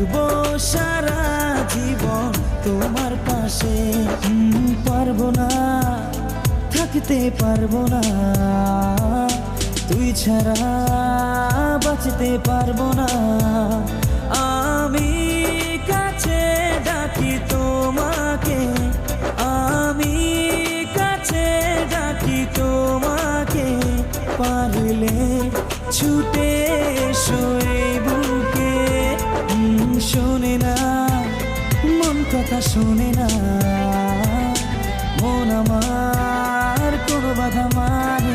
থাকবো সারা জীবন তোমার পাশে। পারবো না, থাকতে পারবো না, তুই ছাড়া বাঁচতে পারবো না। আমি কাছে ডাকি তোমাকে, আমি কাছে ডাকি তোমাকে, পারলে ছুটে এসো এই বুকে। শোনে না মন কথা, শোনে না মন আমার, কোনো বাধা মানে